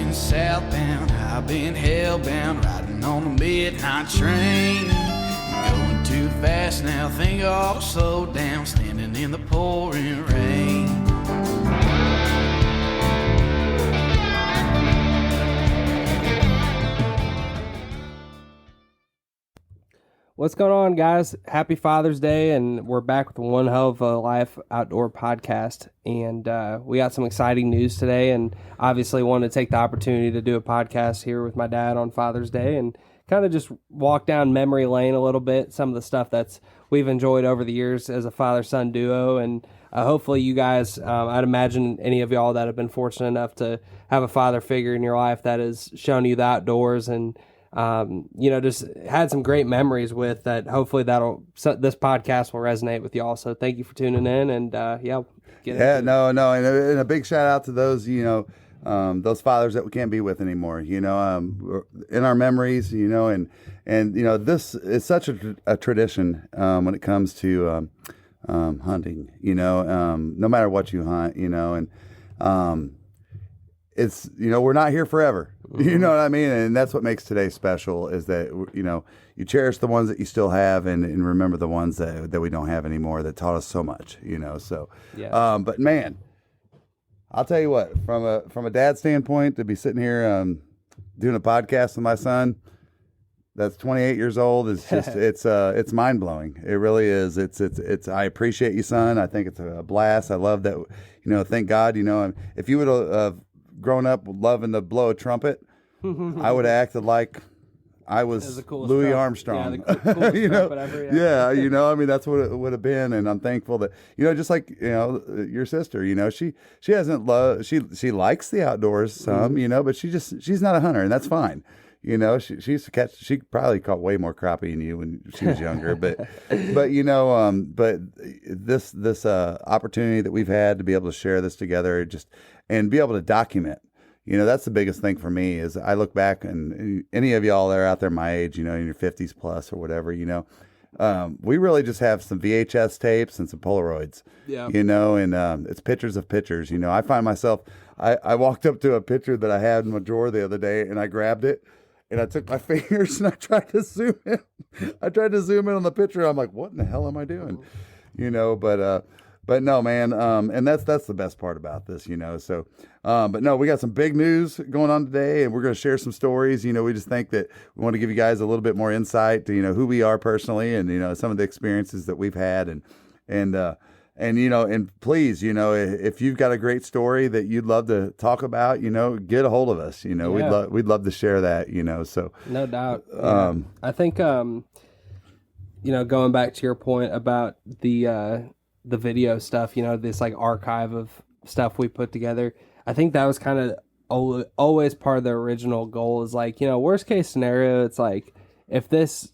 been southbound, I've been hellbound, riding on the midnight train. Going too fast now, think I'll slow down, standing in the pouring rain. What's going on, guys? Happy Father's Day, and we're back with One Hell of a Life Outdoor podcast. And we got some exciting news today, and obviously wanted to take the opportunity to do a podcast here with my dad on Father's Day and kind of just walk down memory lane a little bit, some of the stuff that's we've enjoyed over the years as a father-son duo. And hopefully you guys, I'd imagine any of y'all that have been fortunate enough to have a father figure in your life that has shown you the outdoors and just had some great memories with that. Hopefully this podcast will resonate with y'all. So thank you for tuning in, and and a big shout out to those, those fathers that we can't be with anymore, in our memories, and this is such a tradition, when it comes to, hunting, no matter what you hunt, and, it's, we're not here forever. You know what I mean? And that's what makes today special is that, you cherish the ones that you still have and remember the ones that we don't have anymore that taught us so much, so, yeah. But man, I'll tell you what, from a dad standpoint, to be sitting here, doing a podcast with my son, that's 28 years old, is just, it's mind blowing. It really is. It's, I appreciate you, son. I think it's a blast. I love that, thank God, if you would have, grown up loving to blow a trumpet, I would have acted like I was Louis Armstrong. Yeah, the coolest ever, yeah. That's what it would have been. And I'm thankful that, just like, your sister, she hasn't loved, she likes the outdoors some, but she's not a hunter, and that's fine. She used to catch, she probably caught way more crappie than you when she was younger, but this opportunity that we've had to be able to share this together and be able to document, that's the biggest thing for me is I look back, and any of y'all that are out there my age, in your 50s plus or whatever, we really just have some VHS tapes and some Polaroids, and it's pictures of pictures. I find myself, I walked up to a picture that I had in my drawer the other day, and I grabbed it, and I took my fingers and I tried to zoom in. On the picture. I'm like, what in the hell am I doing? But no, man. And that's the best part about this, so, but no, we got some big news going on today, and we're going to share some stories. We just think that we want to give you guys a little bit more insight to, who we are personally, and, some of the experiences that we've had, and please, if you've got a great story that you'd love to talk about, get a hold of us. We'd love to share that. So no doubt. I think going back to your point about the video stuff, this like archive of stuff we put together. I think that was kind of always part of the original goal. Is like, worst case scenario, it's like if this,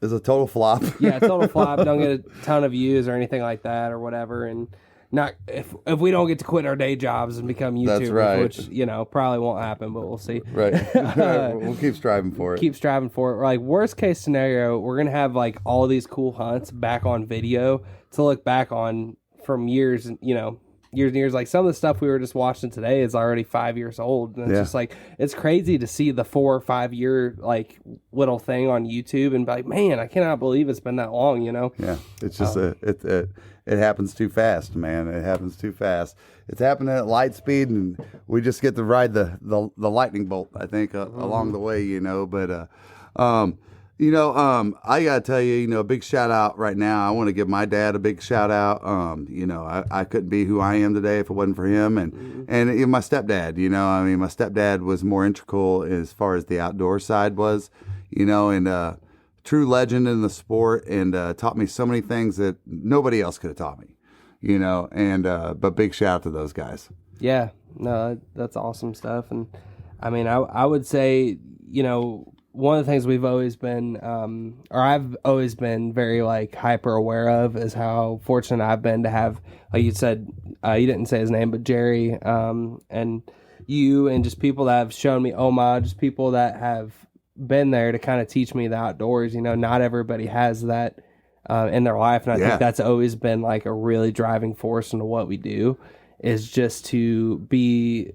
is a total flop. Yeah, total flop. Don't get a ton of views or anything like that or whatever. And not if we don't get to quit our day jobs and become YouTubers, that's right. Which, probably won't happen, but we'll see. Right. We'll keep striving for it. Keep striving for it. Like worst case scenario, we're going to have like all these cool hunts back on video to look back on from years, years and years. Like some of the stuff we were just watching today is already 5 years old, and it's just like it's crazy to see the 4 or 5 year like little thing on YouTube and be like, man, I cannot believe it's been that long. Yeah, it's just it happens too fast, man. It happens too fast. It's happening at light speed, and we just get to ride the lightning bolt, I think, along the way. But I gotta tell you, a big shout out right now. I want to give my dad a big shout out. I couldn't be who I am today if it wasn't for him, and even my stepdad. My stepdad was more integral as far as the outdoor side was, and true legend in the sport, and taught me so many things that nobody else could have taught me, but big shout out to those guys. Yeah, no, that's awesome stuff. And I would say, one of the things we've always been, or I've always been very like hyper aware of is how fortunate I've been to have, like you said, you didn't say his name, but Jerry, and you, and just people that have shown me homage, just people that have been there to kind of teach me the outdoors. Not everybody has that in their life, and I think that's always been like a really driving force into what we do, is just to be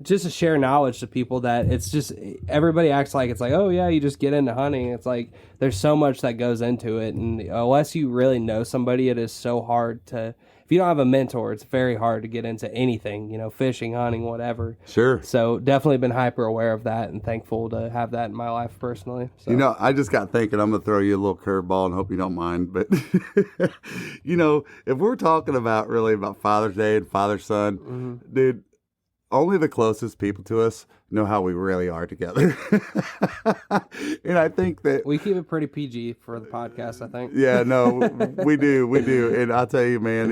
just to share knowledge to people that it's just everybody acts like it's like, oh yeah, you just get into hunting. It's like there's so much that goes into it, and unless you really know somebody, it is so hard to. If you don't have a mentor, it's very hard to get into anything, fishing, hunting, whatever. Sure. So definitely been hyper aware of that and thankful to have that in my life personally. So. I just got thinking, I'm going to throw you a little curveball and hope you don't mind. But, if we're talking about Father's Day and father-son, dude, only the closest people to us know how we really are together. And I think that we keep it pretty PG for the podcast, I think. Yeah, no, we do. And I'll tell you, man,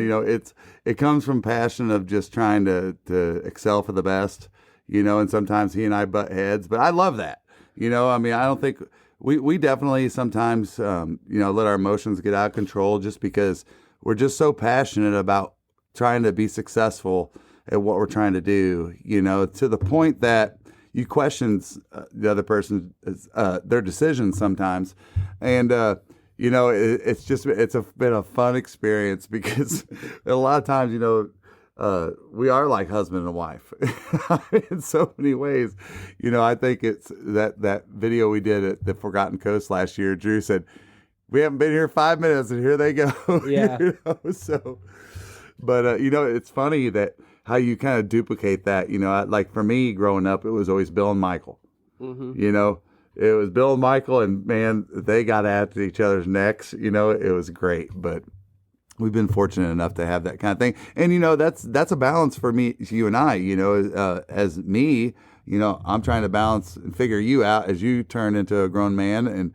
it comes from passion of just trying to excel for the best, and sometimes he and I butt heads, but I love that. I don't think we definitely sometimes, let our emotions get out of control just because we're just so passionate about trying to be successful at what we're trying to do, to the point that you question the other person's their decisions sometimes. And, it's been a fun experience because a lot of times, we are like husband and wife in so many ways. I think it's that video we did at the Forgotten Coast last year. Drew said, we haven't been here 5 minutes and here they go. Yeah. But it's funny that how you kind of duplicate that, like for me growing up, it was always Bill and Michael. It was Bill and Michael, and man, they got at each other's necks. It was great, but we've been fortunate enough to have that kind of thing. And, that's a balance for me, you and I, as me, I'm trying to balance and figure you out as you turn into a grown man. And,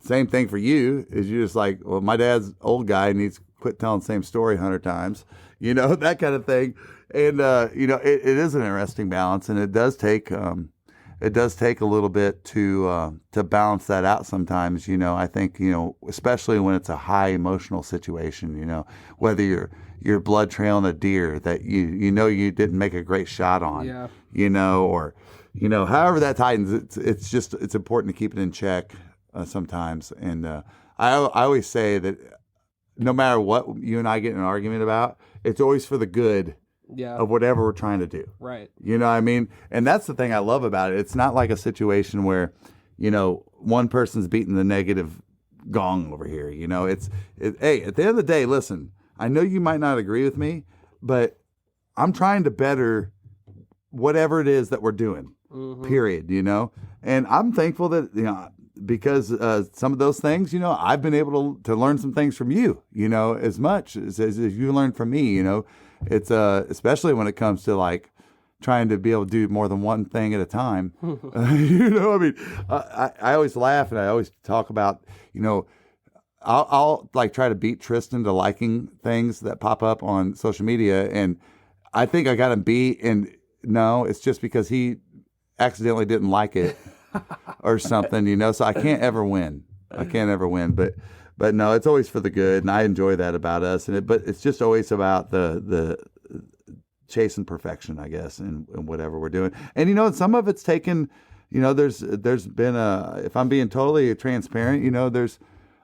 same thing for you is you're just like, well, my dad's old guy needs to quit telling the same story 100 times, that kind of thing. And, it is an interesting balance, and it does take a little bit to balance that out sometimes. I think, especially when it's a high emotional situation, whether you're blood trailing a deer that you didn't make a great shot on, or, however that tightens, it's important to keep it in check sometimes. And I always say that no matter what you and I get in an argument about, it's always for the good of whatever we're trying to do. Right. You know what I mean? And that's the thing I love about it. It's not like a situation where, one person's beating the negative gong over here. Hey, at the end of the day, listen, I know you might not agree with me, but I'm trying to better whatever it is that we're doing, period, And I'm thankful that, because some of those things, I've been able to learn some things from you, as much as you learned from me, It's especially when it comes to like trying to be able to do more than one thing at a time. I always laugh and I always talk about, I'll like try to beat Tristan to liking things that pop up on social media. And I think I got him beat. And no, it's just because he accidentally didn't like it or something, so I can't ever win. But no, it's always for the good, and I enjoy that about us. But it's just always about the chasing perfection, I guess, in whatever we're doing. And some of it's taken. There's been if I'm being totally transparent,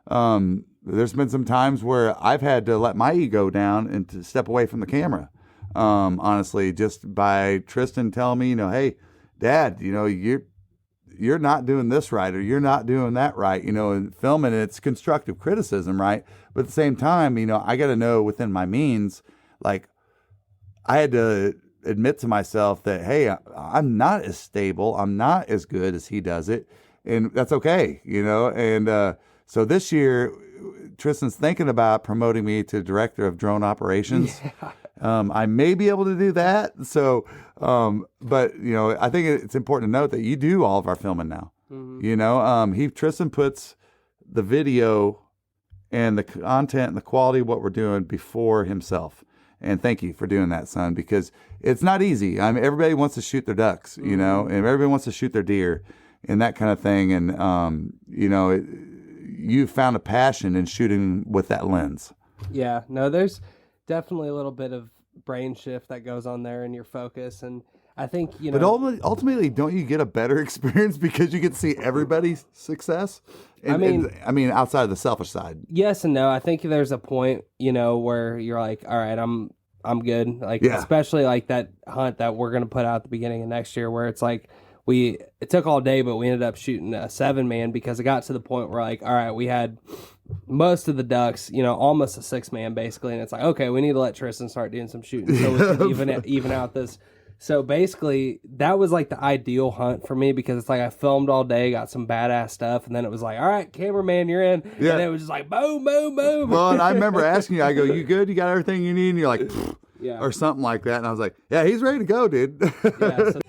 there's been some times where I've had to let my ego down and to step away from the camera. Honestly, just by Tristan telling me, hey, Dad, you're not doing this right, or you're not doing that right, and filming it's constructive criticism, right? But at the same time, I got to know within my means, like I had to admit to myself that, hey, I'm not as stable, I'm not as good as he does it, and that's okay, and so this year, Tristan's thinking about promoting me to director of drone operations. Yeah. I may be able to do that. So, but I think it's important to note that you do all of our filming now. Tristan puts the video and the content and the quality of what we're doing before himself. And thank you for doing that, son, because it's not easy. Everybody wants to shoot their ducks, and everybody wants to shoot their deer and that kind of thing. And, you found a passion in shooting with that lens. Yeah, no, there's definitely a little bit of brain shift that goes on there in your focus. And I think, But ultimately, don't you get a better experience because you get to see everybody's success? outside of the selfish side. Yes and no. I think there's a point, where you're like, all right, I'm I'm good. Like, Yeah. especially like that hunt that we're gonna put out at the beginning of next year, where it's like it took all day, but we ended up shooting a 7-man because it got to the point where like, all right, we had most of the ducks, almost a 6-man basically, and it's like, okay, we need to let Tristan start doing some shooting so we can even out this. So basically, that was like the ideal hunt for me because it's like I filmed all day, got some badass stuff, and then it was like, all right, cameraman, you're in. Yeah. And it was just like, boom, boom, boom. Well, and I remember asking you, I go, you good? You got everything you need? And you're like, yeah. or something like that. And I was like, yeah, he's ready to go, dude. Yeah, so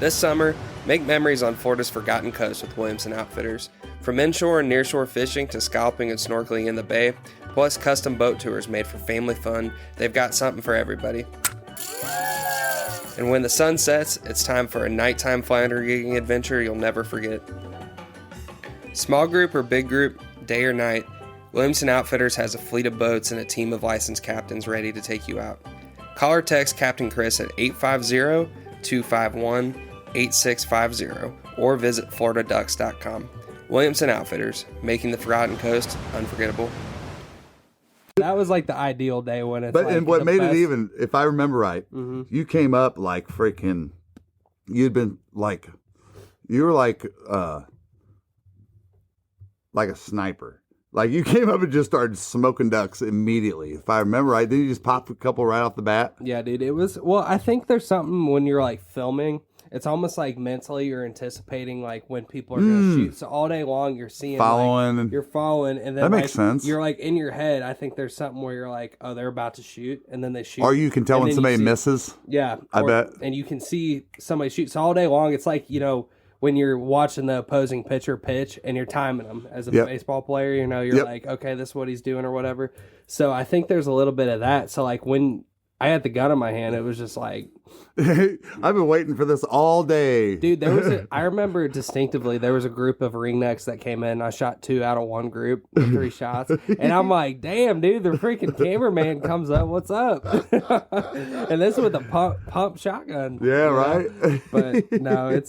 this summer, make memories on Florida's Forgotten Coast with Williamson Outfitters. From inshore and nearshore fishing to scalping and snorkeling in the bay, plus custom boat tours made for family fun, they've got something for everybody. And when the sun sets, it's time for a nighttime flounder gigging adventure you'll never forget. Small group or big group, day or night, Williamson Outfitters has a fleet of boats and a team of licensed captains ready to take you out. Call or text Captain Chris at 850-251-8650 or visit floridaducks.com. Williamson Outfitters, making the Forgotten Coast unforgettable. That was like the ideal day when it's But like and what the made best. it even, if I remember right, you came up like freaking, you were like a sniper. Like you came up and just started smoking ducks immediately. If I remember right, then you just popped a couple right off the bat. Yeah, dude. It was, well, I think there's something when you're like filming, it's almost like mentally you're anticipating like when people are going to shoot. So all day long you're seeing Following. like, you're following, and then That makes sense. You're like in your head. I think there's something where you're like, oh, they're about to shoot, and then they shoot. Or you can tell and when then somebody you see- misses. Yeah, I bet. And you can see somebody shoot. So all day long, it's like when you're watching the opposing pitcher pitch and you're timing them as a Yep. baseball player. You're Yep. like, okay, this is what he's doing or whatever. So I think there's a little bit of that. So like when I had the gun in my hand, it was just like, I've been waiting for this all day. dude, there was I remember distinctively, there was a group of ringnecks that came in. I shot 2 out of 1 group, 3 shots. And I'm like, damn, dude, the freaking cameraman comes up. What's up? And this with a pump shotgun. Yeah, right. But no,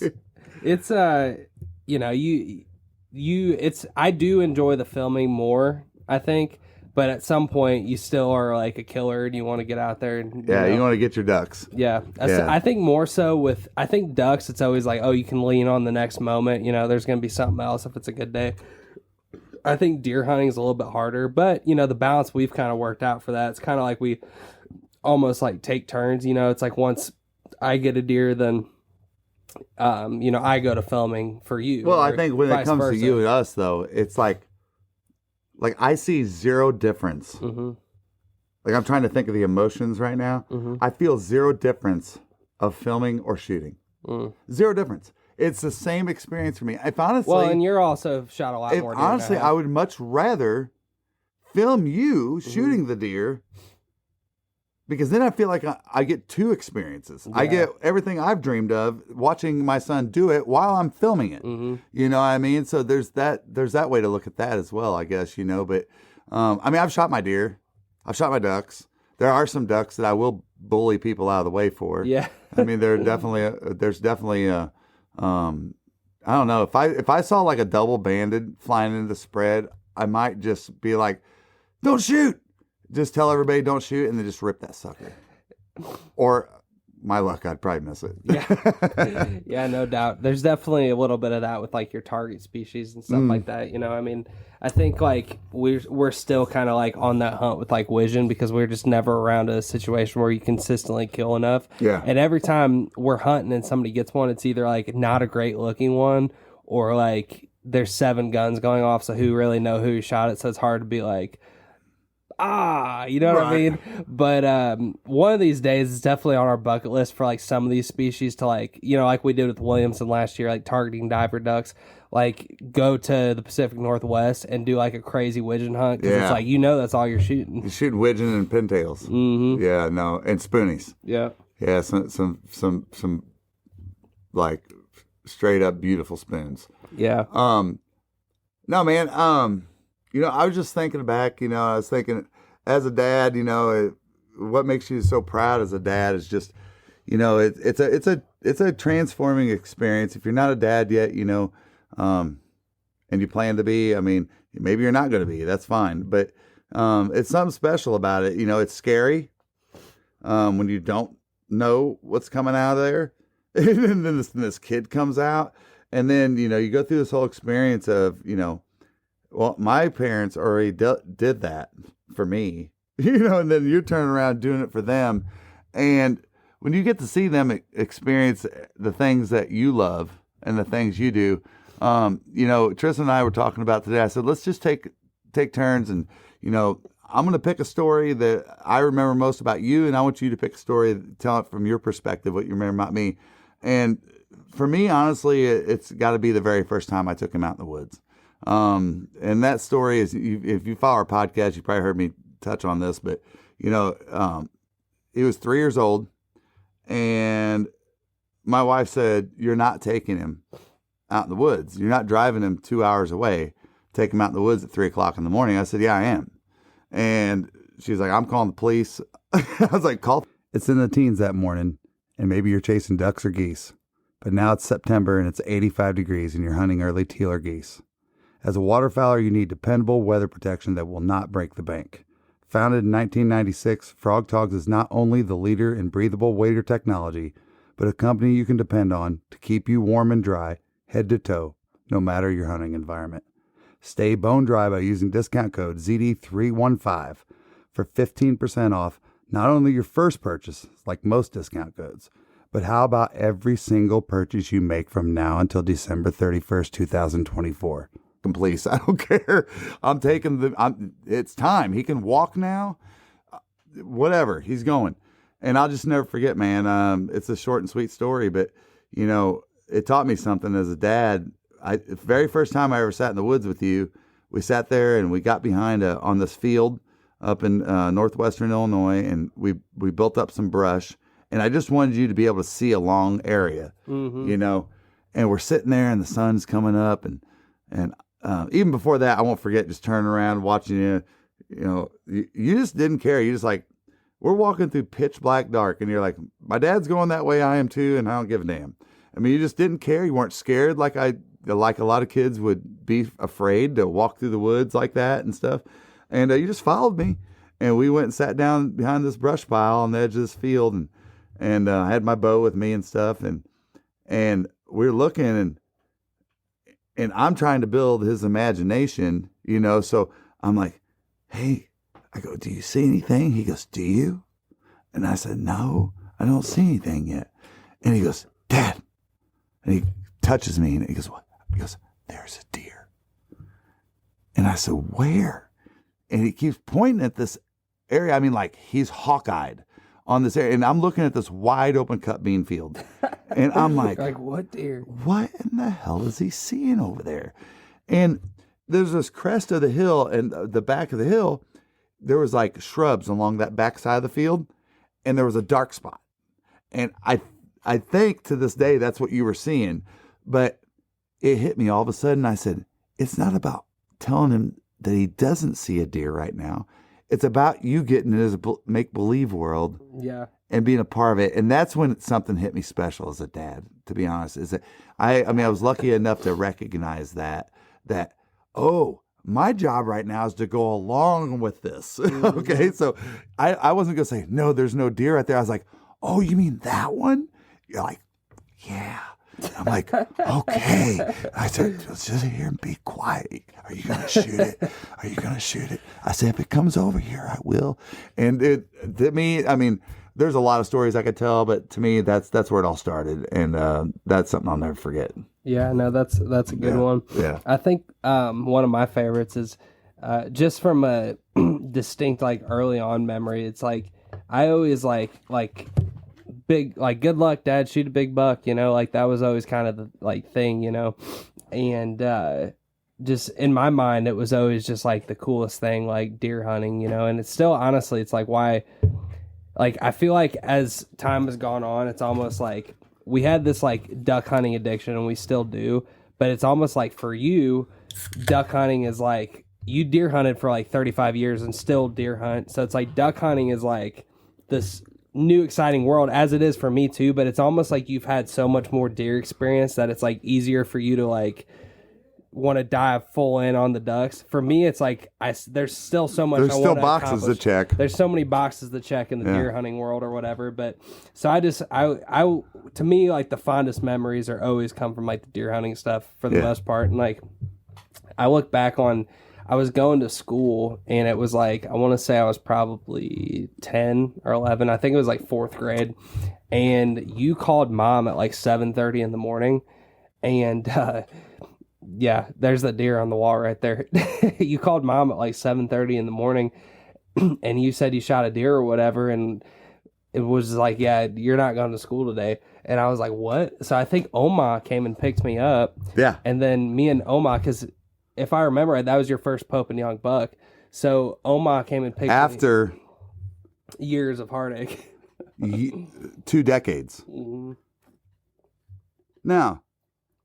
I do enjoy the filming more, I think. But at some point, you still are like a killer and you want to get out there. And, Yeah, you want to get your ducks. Yeah. Yeah. I think more so I think ducks, it's always like, oh, you can lean on the next moment. There's going to be something else if it's a good day. I think deer hunting is a little bit harder, but, the balance we've kind of worked out for that. It's kind of like we almost like take turns. It's like once I get a deer, then, I go to filming for you. Well, I or think when it vice comes versa. to you and us, though, it's like I see zero difference. Mm-hmm. Like I'm trying to think of the emotions right now. Mm-hmm. I feel zero difference of filming or shooting. Zero difference. It's the same experience for me. If honestly, Well, and you're also shot a lot more deer honestly, now. I would much rather film you Mm-hmm. shooting the deer because then I feel like I get 2 experiences. I Yeah. get everything I've dreamed of watching my son do it while I'm filming it. Mm-hmm. You know what I mean? So there's that way to look at that as well, I guess, But I mean, I've shot my deer. I've shot my ducks. There are some ducks that I will bully people out of the way for. Yeah. I mean, there's definitely a I don't know, if I saw like a double banded flying into the spread, I might just be like, don't shoot. Just tell everybody don't shoot and then just rip that sucker. Or my luck, I'd probably miss it. Yeah. Yeah, no doubt. There's definitely a little bit of that with like your target species and stuff like that. I mean, I think like we're still kind of like on that hunt with like vision because we're just never around a situation where you consistently kill enough. Yeah. And every time we're hunting and somebody gets one, it's either like not a great looking one or like there's 7 guns going off. So who really know who shot it? So it's hard to be like, you know what I Right. mean? But one of these days it's definitely on our bucket list for like some of these species to like, like we did with Williamson last year, like targeting diver ducks, like go to the Pacific Northwest and do like a crazy widgeon hunt because Yeah. it's like, that's all you're shooting. You shoot widgeon and pintails. Mm-hmm. Yeah, no, and spoonies. Yeah. Yeah, some like straight up beautiful spoons. Yeah. No, man. I was just thinking back. I was thinking, as a dad, what makes you so proud as a dad is just, it's a transforming experience. If you're not a dad yet, and you plan to be, I mean, maybe you're not going to be. That's fine. But It's something special about it. It's scary when you don't know what's coming out of there. And then this kid comes out. And then, you go through this whole experience of, well, my parents already did that for me, and then you're turning around doing it for them. And when you get to see them experience the things that you love and the things you do, Tristan and I were talking about today. I said, let's just take turns, and I'm going to pick a story that I remember most about you, and I want you to pick a story, tell it from your perspective, what you remember about me. And for me, honestly, it's got to be the very first time I took him out in the woods. And that story is, if you follow our podcast, you probably heard me touch on this, but he was 3 years old, and my wife said, "You're not taking him out in the woods. You're not driving him 2 hours away. Take him out in the woods at 3:00 in the morning." I said, "Yeah, I am." And she's like, "I'm calling the police." I was like, "Call." It's in the teens that morning, and maybe you're chasing ducks or geese. But now it's September and it's 85 degrees and you're hunting early teal or geese. As a waterfowler, you need dependable weather protection that will not break the bank. Founded in 1996, Frog Togs is not only the leader in breathable waders technology, but a company you can depend on to keep you warm and dry, head to toe, no matter your hunting environment. Stay bone dry by using discount code ZD315 for 15% off not only your first purchase, like most discount codes, but how about every single purchase you make from now until December 31st, 2024? Please, I don't care. I'm taking it's time. He can walk now. Whatever, he's going. And I'll just never forget, man. It's a short and sweet story, but it taught me something as a dad. The very first time I ever sat in the woods with you, we sat there and we got behind on this field up in northwestern Illinois, and we built up some brush. And I just wanted you to be able to see a long area, and we're sitting there and the sun's coming up, and even before that, I won't forget just turning around, watching you. You just didn't care. You just like, we're walking through pitch black dark, and you're like, my dad's going that way, I am too, and I don't give a damn. I mean, you just didn't care. You weren't scared like a lot of kids would be afraid to walk through the woods like that and stuff. And you just followed me, and we went and sat down behind this brush pile on the edge of this field, and I had my bow with me and stuff, and we're looking, and I'm trying to build his imagination, so I'm like, "Hey," I go, "do you see anything?" He goes, "Do you?" And I said, "No, I don't see anything yet." And he goes, "Dad," and he touches me, and he goes, "What?" He goes, "There's a deer." And I said, "Where?" And he keeps pointing at this area. I mean, like he's hawk-eyed on this area. And I'm looking at this wide open cut bean field. And I'm like, what deer? What in the hell is he seeing over there? And there's this crest of the hill, and the back of the hill, there was like shrubs along that back side of the field. And there was a dark spot. And I think to this day, that's what you were seeing. But it hit me all of a sudden. I said, it's not about telling him that he doesn't see a deer right now. It's about you getting in his make-believe world, and being a part of it. And that's when something hit me special as a dad, to be honest. Is that I was lucky enough to recognize that my job right now is to go along with this. Okay, so I wasn't going to say, no, there's no deer right there. I was like, oh, you mean that one? You're like, yeah. I'm like, okay. I said, just sit here and be quiet. Are you going to shoot it? Are you going to shoot it? I said, if it comes over here, I will. And to me, I mean, there's a lot of stories I could tell, but to me, that's where it all started. And that's something I'll never forget. Yeah, no, that's a good one. Yeah. I think one of my favorites is just from a distinct, like, early on memory. It's like, I always like big, like, good luck, Dad, shoot a big buck, like that was always kind of the like thing, and just in my mind, it was always just like the coolest thing, like deer hunting, and it's still, honestly, it's like why, like, I feel like as time has gone on, it's almost like we had this like duck hunting addiction, and we still do, but it's almost like for you, duck hunting is like, you deer hunted for like 35 years and still deer hunt, so it's like duck hunting is like this new exciting world, as it is for me too, but it's almost like you've had so much more deer experience that it's like easier for you to like want to dive full in on the ducks. For me, it's like there's still so much. There's I still wanna boxes to accomplish. check. There's so many boxes to check in the deer hunting world or whatever. But so I to me, like the fondest memories are always come from like the deer hunting stuff for the most part. And like I look back on, I was going to school and it was like, I want to say I was probably 10 or 11. I think it was like 4th grade. And you called mom at like 7:30 in the morning. And yeah, there's that deer on the wall right there. You called mom at like 7:30 in the morning and you said you shot a deer or whatever. And it was like, yeah, you're not going to school today. And I was like, what? So I think Oma came and picked me up. Yeah. And then me and Oma, because if I remember right, that was your first Pope and Young buck. So Oma came and picked After me. Years of heartache. 2 decades. Mm-hmm. Now,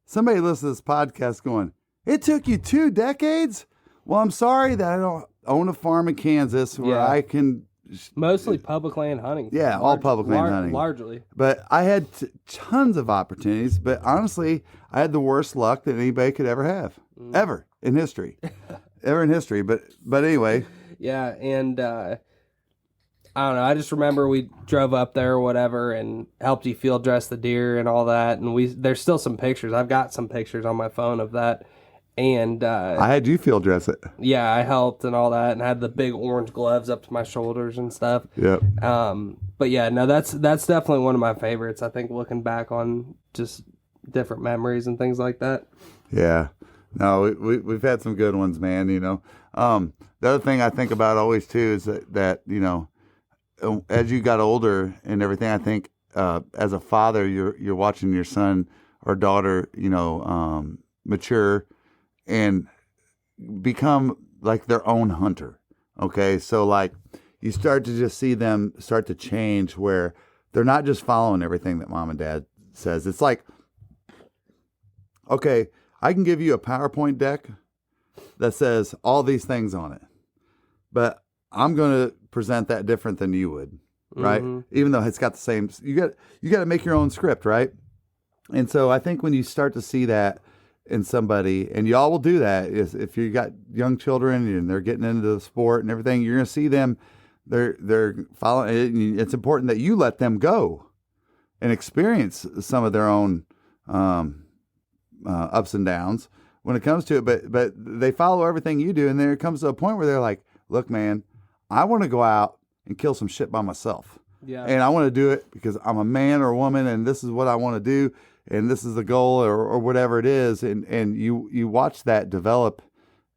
somebody listens to this podcast going, it took you 2 decades? Well, I'm sorry that I don't own a farm in Kansas where I can... Mostly public land hunting. Yeah, all public land hunting. Largely. But I had tons of opportunities, but honestly, I had the worst luck that anybody could ever have. Ever in history. Ever in history. But anyway. Yeah, and I don't know. I just remember we drove up there or whatever and helped you field dress the deer and all that. And there's still some pictures. I've got some pictures on my phone of that. And I had you field dress it. Yeah, I helped and all that, and had the big orange gloves up to my shoulders and stuff. Yep. But yeah, no, that's definitely one of my favorites. I think looking back on just different memories and things like that. Yeah. No, we've had some good ones, man. You know, the other thing I think about always too is that you know, as you got older and everything, I think as a father, you're watching your son or daughter, you know, mature and become like their own hunter. Okay, so like you start to just see them start to change where they're not just following everything that mom and dad says. It's like, okay, I can give you a PowerPoint deck that says all these things on it, but I'm going to present that different than you would, right? Mm-hmm. Even though it's got the same, you got to make your own script, right? And so I think when you start to see that in somebody, and y'all will do that, is if you got young children and they're getting into the sport and everything, you're going to see them, they're following. It's important that you let them go and experience some of their own ups and downs when it comes to it, but they follow everything you do, and there comes to a point where they're like, look, man, I want to go out and kill some shit by myself. Yeah. And I want to do it because I'm a man or a woman, and this is what I want to do, and this is the goal or whatever it is. And you watch that develop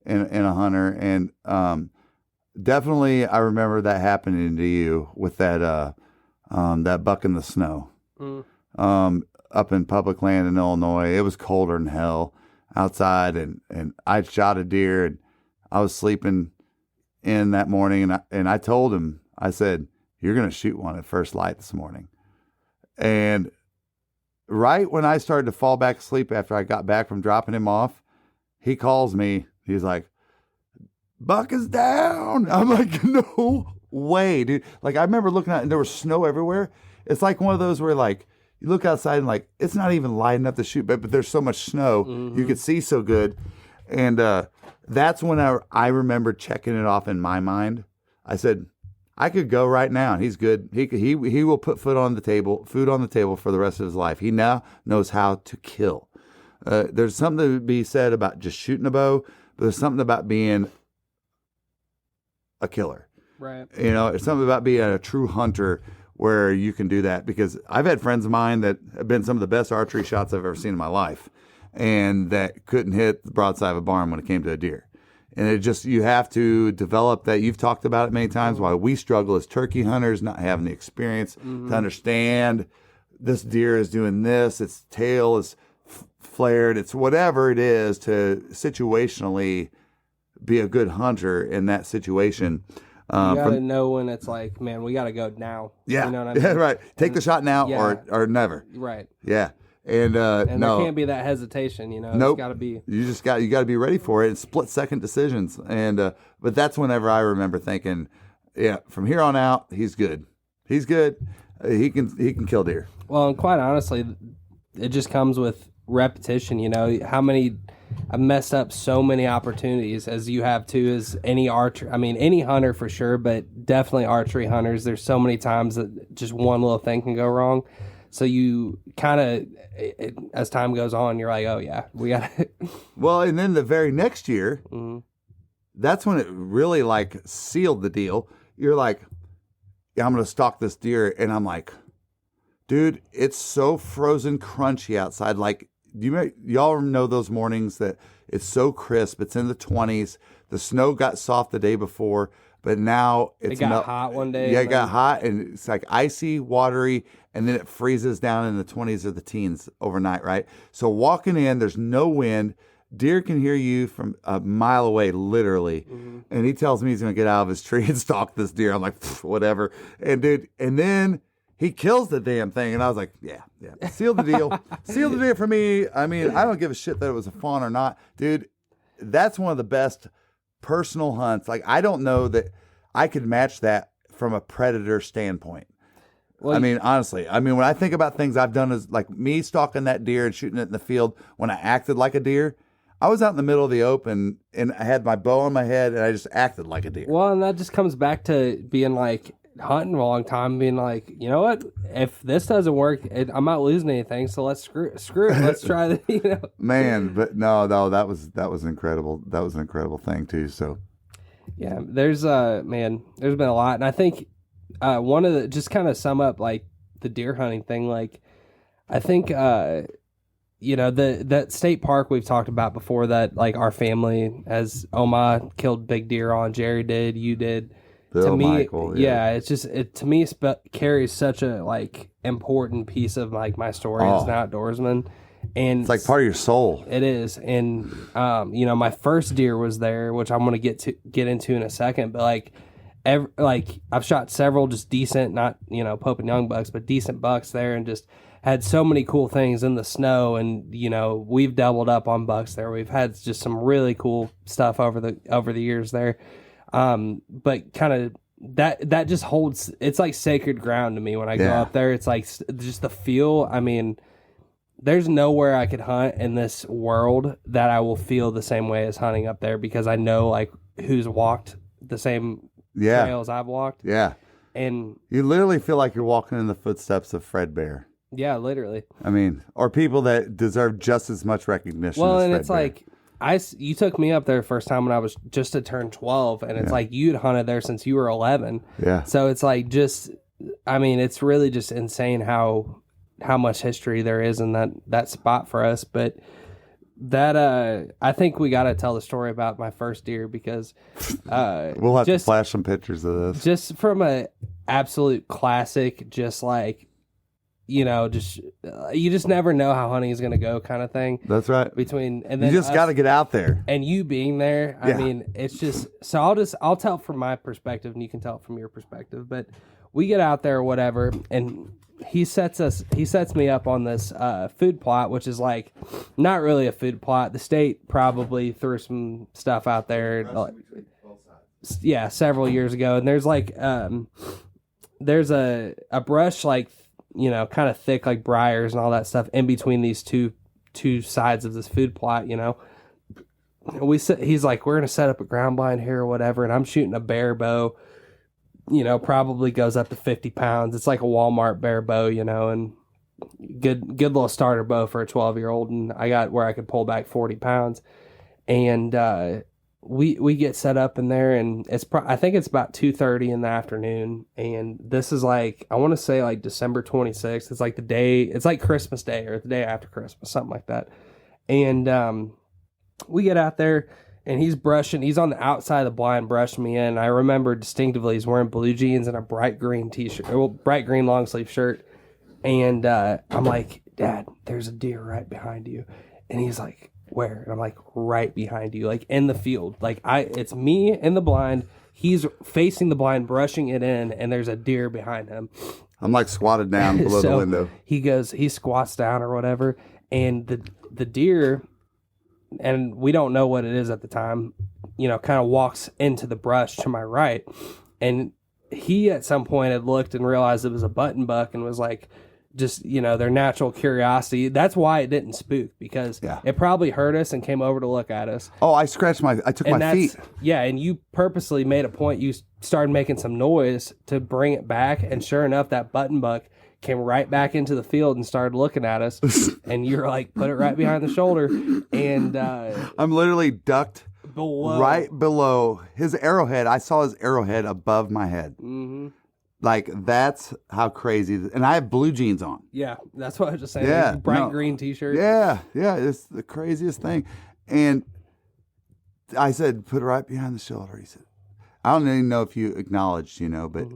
in a hunter. And definitely I remember that happening to you with that buck in the snow. Up in public land in Illinois. It was colder than hell outside, and I shot a deer, and I was sleeping in that morning, and I told him, I said, you're going to shoot one at first light this morning. And right when I started to fall back asleep after I got back from dropping him off, he calls me. He's like, buck is down. I'm like, no way, dude. Like, I remember looking out and there was snow everywhere. It's like one of those where like you look outside and like it's not even light enough to shoot, but there's so much snow, you could see so good. And that's when I remember checking it off in my mind. I said, I could go right now, and he's good. He will put food on the table for the rest of his life. He now knows how to kill. There's something to be said about just shooting a bow, but there's something about being a killer. Right. You know, it's something about being a true hunter where you can do that. Because I've had friends of mine that have been some of the best archery shots I've ever seen in my life, and that couldn't hit the broadside of a barn when it came to a deer. And it just, you have to develop that. You've talked about it many times, why we struggle as turkey hunters, not having the experience to understand this deer is doing this, its tail is flared, it's whatever it is, to situationally be a good hunter in that situation. You got to know when it's like, man, we got to go now. Yeah. You know what I mean? Yeah, right. Take the shot now or never. Right. Yeah. And no, there can't be that hesitation, you know. Nope. It's got to be. You got to be ready for it. It's split second decisions, and but that's whenever I remember thinking, yeah, from here on out, he's good. He's good. He can kill deer. Well, and quite honestly, it just comes with repetition. You know, how many I've messed up so many opportunities, as you have too, as any archer. I mean, any hunter for sure, but definitely archery hunters. There's so many times that just one little thing can go wrong. So you kind of, as time goes on, you're like, oh yeah, we got it. Well, and then the very next year, that's when it really like sealed the deal. You're like, yeah, I'm going to stalk this deer. And I'm like, dude, it's so frozen crunchy outside. Like, y'all know those mornings that it's so crisp. It's in the 20s. The snow got soft the day before, but now It got hot one day. Yeah, and it got hot, and it's like icy, watery, and then it freezes down in the 20s or the teens overnight, right? So walking in, there's no wind. Deer can hear you from a mile away, literally. And he tells me he's going to get out of his tree and stalk this deer. I'm like, whatever. And dude, and then he kills the damn thing. And I was like, yeah. Seal the deal. Seal the deal for me. I mean, I don't give a shit that it was a fawn or not. Dude, that's one of the best personal hunts. Like, I don't know that I could match that from a predator standpoint. Well, I mean, honestly, when I think about things I've done as like me stalking that deer and shooting it in the field when I acted like a deer, I was out in the middle of the open and I had my bow on my head and I just acted like a deer. Well, and that just comes back to being like hunting a long time, being like, you know what? If this doesn't work, I'm not losing anything. So let's screw it. Let's try the, you know. Man, but no, that was incredible. That was an incredible thing too. So yeah, there's been a lot, and I think one of the, just kind of sum up like the deer hunting thing, like I think you know, that state park we've talked about before that like our family as Oma killed big deer on, Jerry did, you did. Bill, to me, Michael, yeah, it's just to me carries such a like important piece of like my story as an outdoorsman, and it's like part of your soul. It is, and you know, my first deer was there, which I'm gonna get into in a second, but like. I've shot several just decent, not, you know, Pope and Young bucks, but decent bucks there, and just had so many cool things in the snow. And, you know, we've doubled up on bucks there. We've had just some really cool stuff over the years there. But kind of that just holds, it's like sacred ground to me when I go up there. It's like just the feel. I mean, there's nowhere I could hunt in this world that I will feel the same way as hunting up there, because I know like who's walked the same trails I've walked. Yeah. And you literally feel like you're walking in the footsteps of Fred Bear. Yeah, literally. I mean, or people that deserve just as much recognition. Well, as and Fred it's Bear. like, you took me up there first time when I was just to turn 12, and it's like you'd hunted there since you were 11. Yeah. So it's like it's really just insane how much history there is in that spot for us. But that I think we got to tell the story about my first deer, because we'll have to flash some pictures of this. Just from a absolute classic, just like, you know, just you just never know how hunting is going to go, kind of thing. That's right. And then you just got to get out there. And you being there, I mean, it's just so I'll tell from my perspective, and you can tell from your perspective. But we get out there or whatever, and he sets me up on this food plot, which is like not really a food plot. The state probably threw some stuff out there, several years ago. And there's like there's a brush, like, you know, kind of thick, like briars and all that stuff in between these two sides of this food plot, you know. He's like, we're gonna set up a ground blind here or whatever, and I'm shooting a bear bow, you know, probably goes up to 50 pounds. It's like a Walmart bear bow, you know, and good little starter bow for a 12-year-old. And I got where I could pull back 40 pounds. And we get set up in there, and I think it's about 2:30 in the afternoon. And this is like, I want to say like December 26th. It's like it's like Christmas Day or the day after Christmas, something like that. And we get out there, and he's on the outside of the blind, brushing me in. I remember distinctively he's wearing blue jeans and a bright green t-shirt, bright green long sleeve shirt. And I'm like, Dad, there's a deer right behind you. And he's like, where? And I'm like, right behind you, like in the field. Like it's me in the blind. He's facing the blind, brushing it in, and there's a deer behind him. I'm like squatted down below the window. He squats down or whatever, and the deer, and we don't know what it is at the time, you know, kind of walks into the brush to my right. And he at some point had looked and realized it was a button buck and was like, just, their natural curiosity. That's why it didn't spook, because Yeah. it probably heard us and came over to look at us. Oh, I took And my feet. Yeah, and you purposely made a point. You started making some noise to bring it back, and sure enough, that button buck came right back into the field and started looking at us. And you're like, put it right behind the shoulder, and I'm literally ducked below. right below his arrowhead. I saw his arrowhead above my head. Mm-hmm. Like, that's how crazy. And I have blue jeans on. Yeah, that's what I was just saying. Yeah, Like, bright no. green T-shirt. Yeah, it's the craziest thing. And I said, put it right behind the shoulder. He said, I don't even know if you acknowledged, but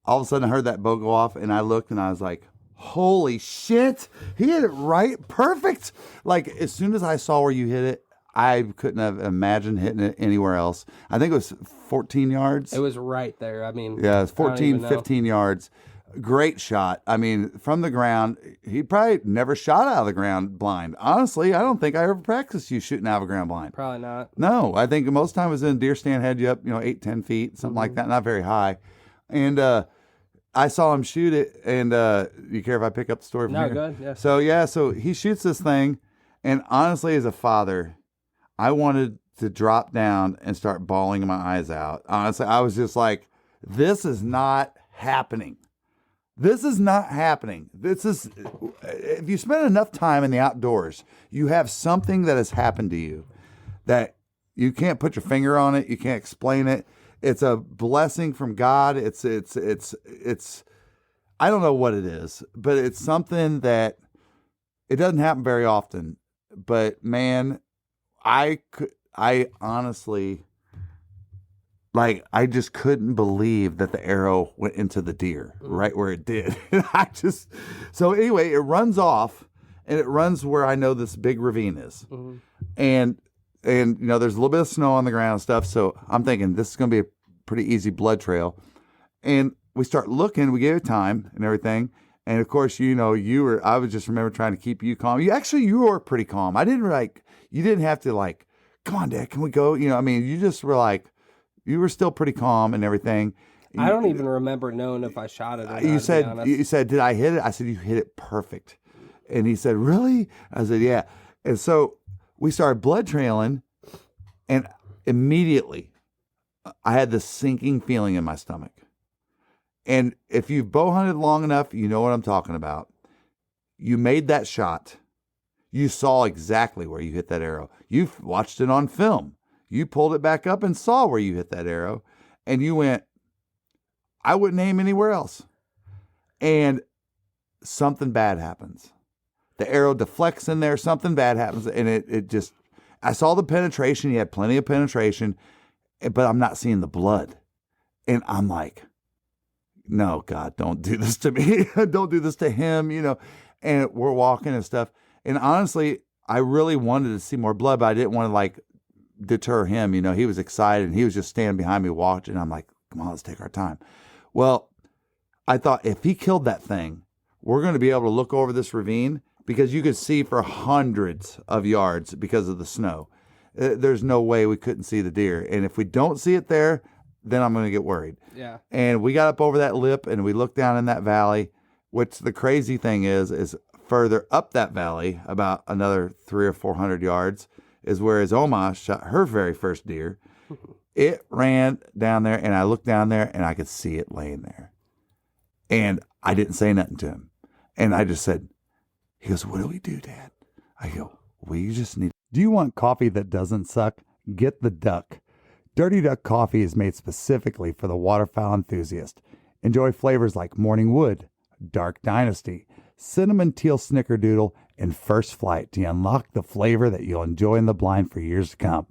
all of a sudden I heard that bow go off, and I looked and I was like, holy shit, he hit it right perfect. Like, as soon as I saw where you hit it, I couldn't have imagined hitting it anywhere else. I think it was 14 yards. It was right there. I mean, Yeah, it's I don't 14, even know. 15 yards. Great shot. I mean, from the ground, he probably never shot out of the ground blind. Honestly, I don't think I ever practiced you shooting out of a ground blind. Probably not. No, I think most time it was in a deer stand, had you up, 8, 10 feet, something like that, not very high. And I saw him shoot it, and you care if I pick up the story from No, here? good. Yeah. So he shoots this thing, and honestly, as a father, I wanted to drop down and start bawling my eyes out. Honestly, I was just like, this is not happening. This is not happening. If you spend enough time in the outdoors, you have something that has happened to you that you can't put your finger on it. You can't explain it. It's a blessing from God. It's I don't know what it is, but it's something that it doesn't happen very often. But man, I honestly, like, I just couldn't believe that the arrow went into the deer right where it did. So anyway, it runs off, and it runs where I know this big ravine is. Mm-hmm. And there's a little bit of snow on the ground and stuff. So I'm thinking this is going to be a pretty easy blood trail. And we start looking, we gave it time and everything. And of course, I was just remember trying to keep you calm. You were pretty calm. You didn't have to come on, Dad, can we go? You just were like, you were still pretty calm and everything. I don't even remember knowing if I shot it or not, You to be honest. said, did I hit it? I said, you hit it perfect. And he said, really? I said, yeah. And so we started blood trailing, and immediately I had this sinking feeling in my stomach. And if you've bow hunted long enough, you know what I'm talking about. You made that shot. You saw exactly where you hit that arrow. You've watched it on film. You pulled it back up and saw where you hit that arrow. And you went, I wouldn't aim anywhere else. And something bad happens. The arrow deflects in there. Something bad happens. And it just, I saw the penetration. You had plenty of penetration. But I'm not seeing the blood. And I'm like, no, God, don't do this to me. Don't do this to him, And we're walking and stuff. And honestly, I really wanted to see more blood, but I didn't want to deter him. He was excited, and he was just standing behind me watching. I'm like, come on, let's take our time. Well, I thought if he killed that thing, we're going to be able to look over this ravine, because you could see for hundreds of yards because of the snow. There's no way we couldn't see the deer. And if we don't see it there, then I'm going to get worried. Yeah. And we got up over that lip, and we looked down in that valley, which the crazy thing is further up that valley, about another 300 or 400 yards, is where his Oma shot her very first deer. It ran down there, and I looked down there, and I could see it laying there. And I didn't say nothing to him. And I just said, he goes, what do we do, Dad? I go, we just need. Do you want coffee that doesn't suck? Get the Duck. Dirty Duck coffee is made specifically for the waterfowl enthusiast. Enjoy flavors like Morning Wood, Dark Dynasty, Cinnamon Teal Snickerdoodle, and First Flight to unlock the flavor that you'll enjoy in the blind for years to come.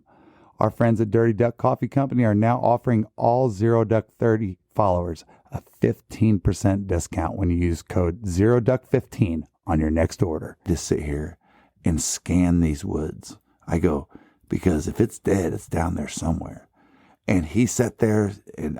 Our friends at Dirty Duck Coffee Company are now offering all Zero Duck 30 followers a 15% discount when you use code ZeroDuck15 on your next order. Just sit here and scan these woods. I go, because if it's dead, it's down there somewhere. And he sat there, and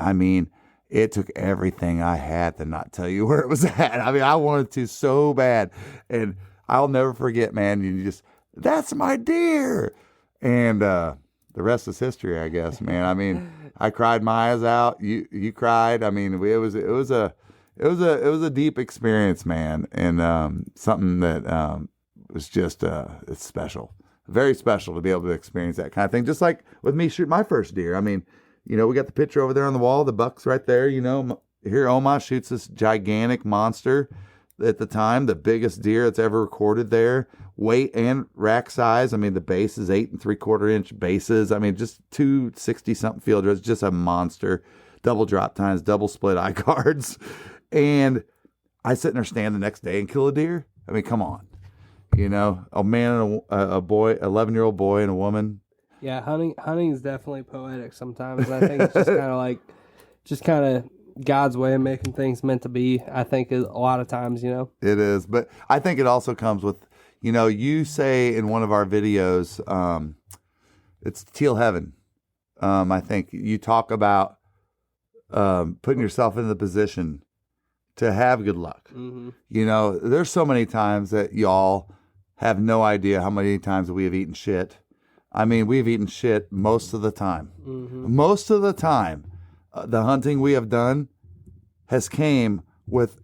it took everything I had to not tell you where it was at. I wanted to so bad. And I'll never forget, man. That's my deer. And the rest is history, I guess, man. I cried my eyes out. You cried. It it was a deep experience, man, and something that was just it's special, very special to be able to experience that kind of thing. Just like with me shooting my first deer. I mean, you know, we got the picture over there on the wall. The buck's right there. You know, here Omaha shoots this gigantic monster. At the time, the biggest deer that's ever recorded there, weight and rack size. I mean, the base is 8 3/4 inch bases. I mean, just 260 something field. It's just a monster. Double drop tines, double split eye guards. And I sit in there stand the next day and kill a deer. I mean, come on. You know, a man and a boy, 11-year-old boy and a woman. Yeah, hunting is definitely poetic sometimes. I think it's just kind of God's way of making things meant to be. I think a lot of times, you know. It is, but I think it also comes with, you know, you say in one of our videos, it's teal heaven. I think you talk about putting yourself in the position to have good luck. Mm-hmm. You know, there's so many times that y'all have no idea how many times we have eaten shit. I mean, we've eaten shit most of the time. Mm-hmm. Most of the time, the hunting we have done has came with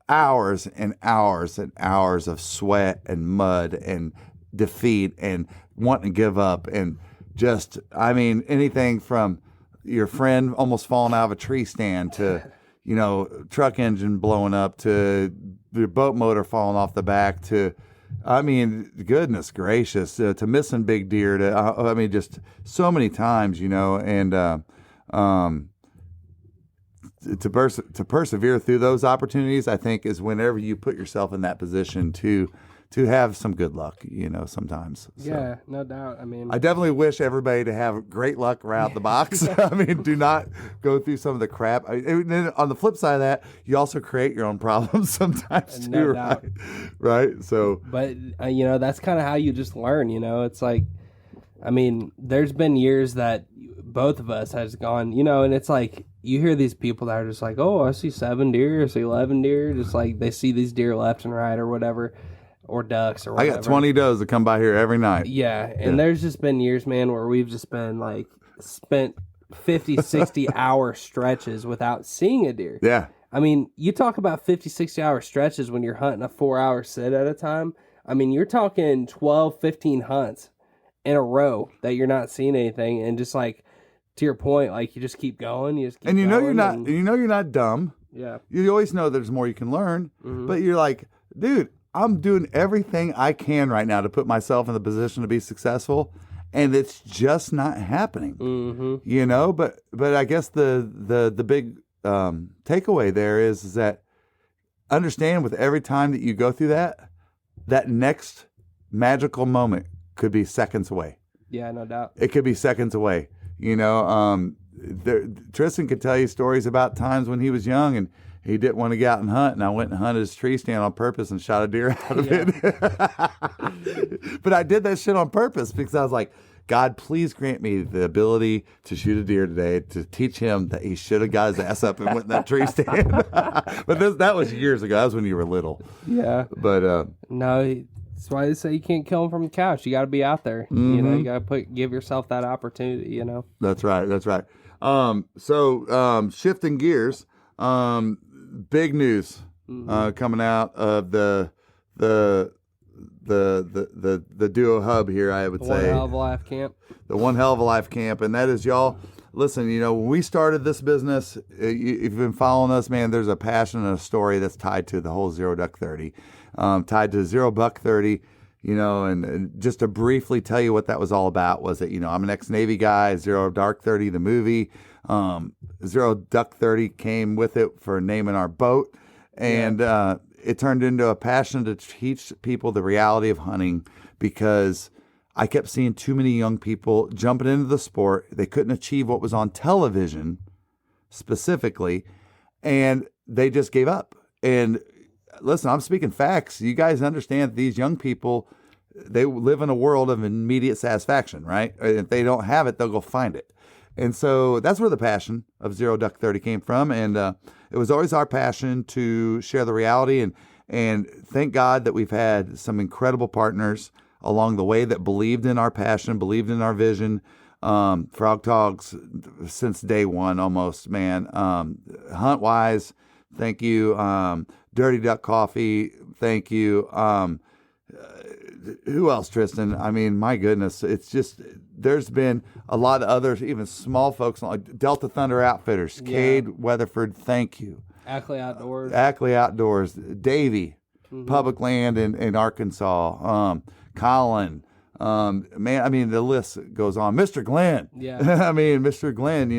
hours and hours and hours of sweat and mud and defeat and wanting to give up and just, I mean, anything from your friend almost falling out of a tree stand to, you know, truck engine blowing up to the boat motor falling off the back to, I mean, goodness gracious, to missing big deer to, I mean, just so many times, you know, and to persevere through those opportunities, I think, is whenever you put yourself in that position to have some good luck, you know, sometimes. So. Yeah, no doubt. I mean, I definitely wish everybody to have great luck right out the box. I mean, do not go through some of the crap. And then on the flip side of that, you also create your own problems sometimes No too, doubt. right? So, but you know, that's kind of how you just learn. You know, it's like, I mean, there's been years that both of us has gone, you know, and it's like you hear these people that are just like, oh, I see 7 deer, I see 11 deer, just like they see these deer left and right or whatever. Or ducks or whatever. I got 20 does that come by here every night. Yeah, and there's just been years, man, where we've just been like spent 50, 60 hour stretches without seeing a deer. Yeah. I mean, you talk about 50, 60 hour stretches when you're hunting a 4-hour sit at a time. I mean, you're talking 12, 15 hunts in a row that you're not seeing anything, and just like to your point, like you just keep going, you just keep and you know going, you're not dumb. Yeah. You always know there's more you can learn, Mm-hmm. but you're like, dude, I'm doing everything I can right now to put myself in the position to be successful, and it's just not happening. Mm-hmm. You know, but I guess the big takeaway there is that understand with every time that you go through that next magical moment could be seconds away. Yeah, no doubt. It could be seconds away. You know, Tristan could tell you stories about times when he was young and he didn't want to get out and hunt, and I went and hunted his tree stand on purpose and shot a deer out of it. But I did that shit on purpose because I was like, God, please grant me the ability to shoot a deer today to teach him that he should have got his ass up and went in that tree stand. But that was years ago. That was when you were little. Yeah. But No, that's why they say you can't kill them from the couch. You got to be out there. Mm-hmm. You know, you got to give yourself that opportunity. You know. That's right. That's right. So shifting gears, big news coming out of the Duo Hub here. I would One say hell of a life camp. the One Hell of a Life camp, and that is y'all. Listen, you know, when we started this business, if you've been following us, man, there's a passion and a story that's tied to the whole Zero Duck 30, tied to Zero Buck 30, you know, and just to briefly tell you what that was all about was that, you know, I'm an ex-Navy guy, Zero Dark 30, the movie, Zero Duck 30 came with it for naming our boat, and it turned into a passion to teach people the reality of hunting because I kept seeing too many young people jumping into the sport. They couldn't achieve what was on television specifically, and they just gave up. And listen, I'm speaking facts. You guys understand that these young people, they live in a world of immediate satisfaction, right? If they don't have it, they'll go find it. And so that's where the passion of Zero Duck 30 came from. And it was always our passion to share the reality. And thank God that we've had some incredible partners along the way that believed in our passion, believed in our vision. Frog Talks since day one almost, man. Hunt-wise, Thank you. Dirty Duck Coffee. Thank you. Who else, Tristan? I mean, my goodness, it's just, there's been a lot of others, even small folks like Delta Thunder Outfitters, Cade Weatherford, thank you. Ackley Outdoors, Davey, Public Land in Arkansas, Colin, man, I mean, the list goes on. Mr. Glenn. Yeah. I mean, Mr. Glenn,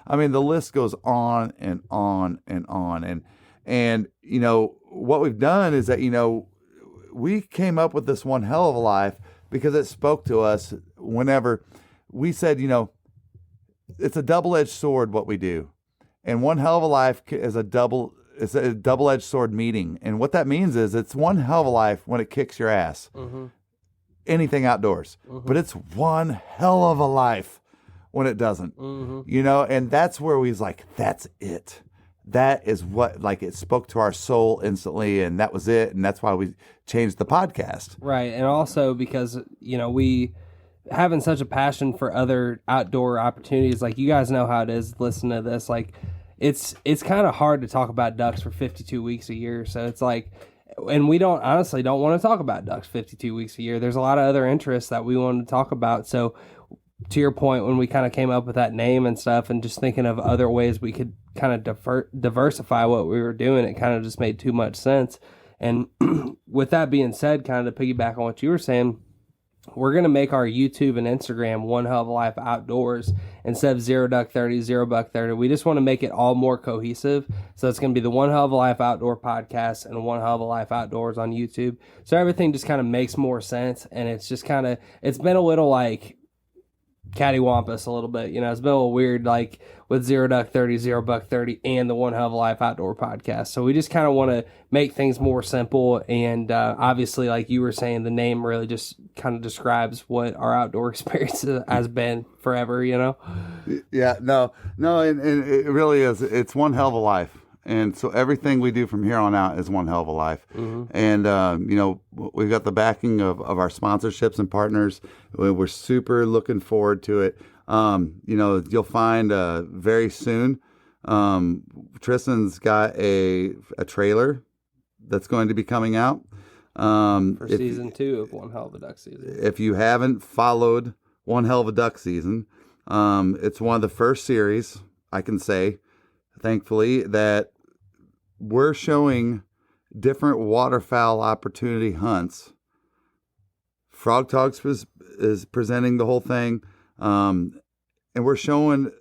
I mean, the list goes on and on and on. And, what we've done is that, we came up with this One Hell of a Life because it spoke to us whenever we said, it's a double-edged sword what we do. And One Hell of a Life is a double-edged sword meeting. And what that means is it's one hell of a life when it kicks your ass. Anything outdoors. But it's one hell of a life when it doesn't. And that's where we was like, that's it. That is what, like, it spoke to our soul instantly, and that was it, and that's why we changed the podcast. Right, and also because, we having such a passion for other outdoor opportunities, like, you guys know how it is listening to this, like, it's kind of hard to talk about ducks for 52 weeks a year, so it's like, and we honestly don't want to talk about ducks 52 weeks a year. There's a lot of other interests that we want to talk about, so to your point, when we kind of came up with that name and stuff and just thinking of other ways we could kind of diversify what we were doing, it kind of just made too much sense. And with that being said, kind of to piggyback on what you were saying, we're going to make our YouTube and Instagram One Hell of a Life Outdoors instead of Zero Duck 30, Zero Buck 30. We just want to make it all more cohesive. So it's going to be the One Hell of a Life Outdoor podcast and One Hell of a Life Outdoors on YouTube. So everything just kind of makes more sense. And it's just kind of, it's been a little like cattywampus a little bit, it's been a little weird, like with Zero Duck 30, Zero Buck 30, and the One Hell of a Life Outdoor podcast. So we just kind of want to make things more simple, and obviously, like you were saying, the name really just kind of describes what our outdoor experience has been forever, Yeah, no, and it really is. It's one hell of a life. And so everything we do from here on out is one hell of a life. And, we've got the backing of our sponsorships and partners. We're super looking forward to it. You'll find very soon, Tristan's got a trailer that's going to be coming out. For season 2 of One Hell of a Duck Season. If you haven't followed One Hell of a Duck Season, it's one of the first series, I can say, thankfully, that we're showing different waterfowl opportunity hunts. Frog Talks is presenting the whole thing. And we're showing